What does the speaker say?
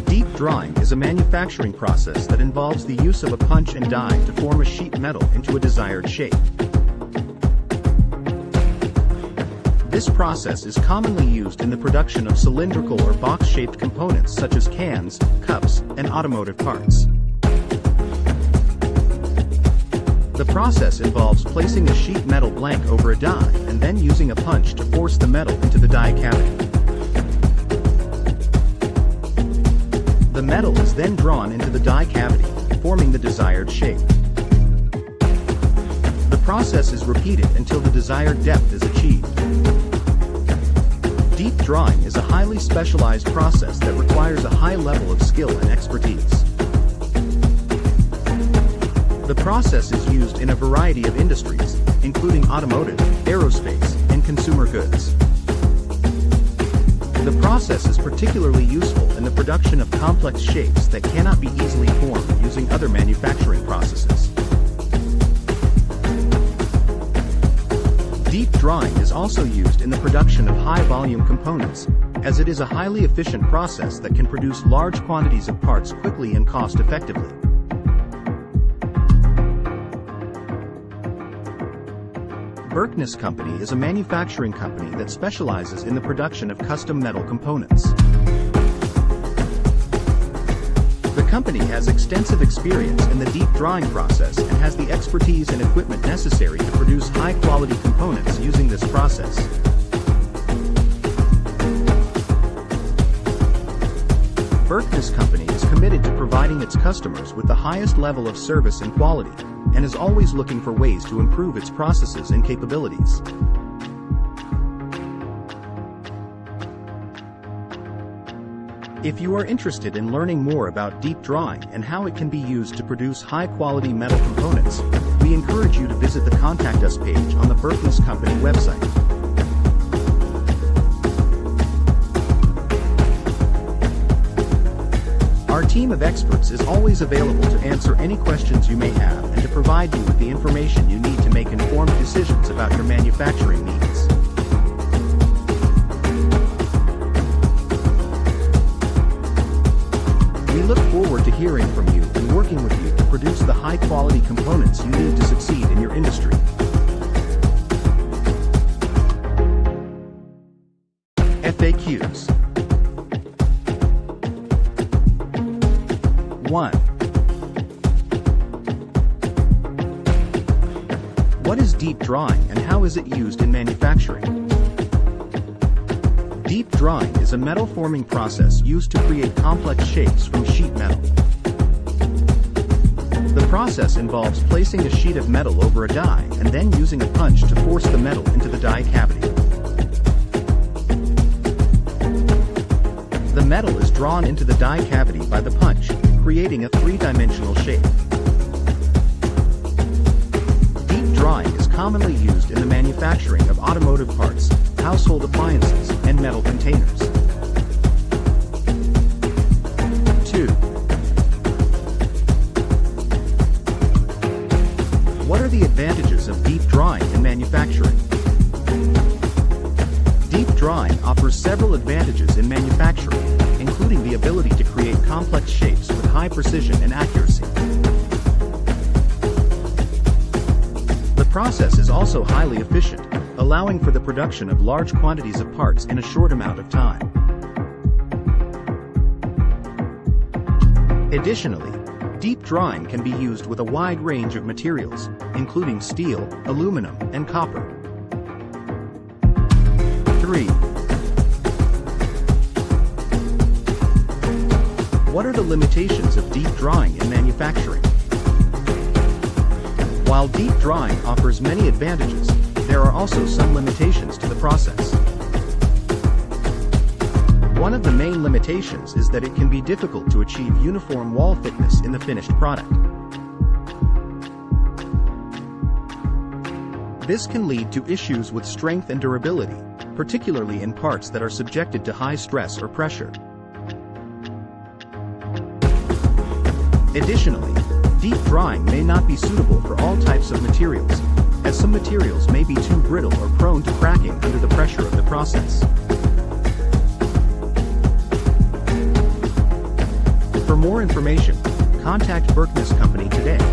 Deep drawing is a manufacturing process that involves the use of a punch and die to form a sheet metal into a desired shape. This process is commonly used in the production of cylindrical or box-shaped components such as cans, cups, and automotive parts. The process involves placing a sheet metal blank over a die and then using a punch to force the metal into the die cavity. The metal is then drawn into the die cavity, forming the desired shape. The process is repeated until the desired depth is achieved. Deep drawing is a highly specialized process that requires a high level of skill and expertise. The process is used in a variety of industries, including automotive, aerospace, and consumer goods. The process is particularly useful in the production of complex shapes that cannot be easily formed using other manufacturing processes. Deep drawing is also used in the production of high-volume components, as it is a highly efficient process that can produce large quantities of parts quickly and cost-effectively. Berkness Company is a manufacturing company that specializes in the production of custom metal components. The company has extensive experience in the deep drawing process and has the expertise and equipment necessary to produce high-quality components using this process. Berkness Company is committed to providing its customers with the highest level of service and quality, and is always looking for ways to improve its processes and capabilities. If you are interested in learning more about deep drawing and how it can be used to produce high-quality metal components, we encourage you to visit the Contact Us page on the Berkness Company website. Our team of experts is always available to answer any questions you may have and to provide you with the information you need to make informed decisions about your manufacturing needs. We look forward to hearing from you and working with you to produce the high-quality components you need to succeed in your industry. FAQs. 1. What is deep drawing and how is it used in manufacturing? Deep drawing is a metal forming process used to create complex shapes from sheet metal. The process involves placing a sheet of metal over a die and then using a punch to force the metal into the die cavity. The metal is drawn into the die cavity by the punch, creating a three-dimensional shape. Deep drawing is commonly used in the manufacturing of automotive parts, household appliances, and metal containers. 2. What are the advantages of deep drawing in manufacturing? Deep drawing offers several advantages in manufacturing, including the ability to create complex shapes with high precision and accuracy. The process is also highly efficient, allowing for the production of large quantities of parts in a short amount of time. Additionally, deep drawing can be used with a wide range of materials, including steel, aluminum, and copper. 3. What are the limitations of deep drawing in manufacturing? While deep drawing offers many advantages, there are also some limitations to the process. One of the main limitations is that it can be difficult to achieve uniform wall thickness in the finished product. This can lead to issues with strength and durability, particularly in parts that are subjected to high stress or pressure. Additionally, deep drawing may not be suitable for all types of materials, as some materials may be too brittle or prone to cracking under the pressure of the process. more information, contact Berkness Company today.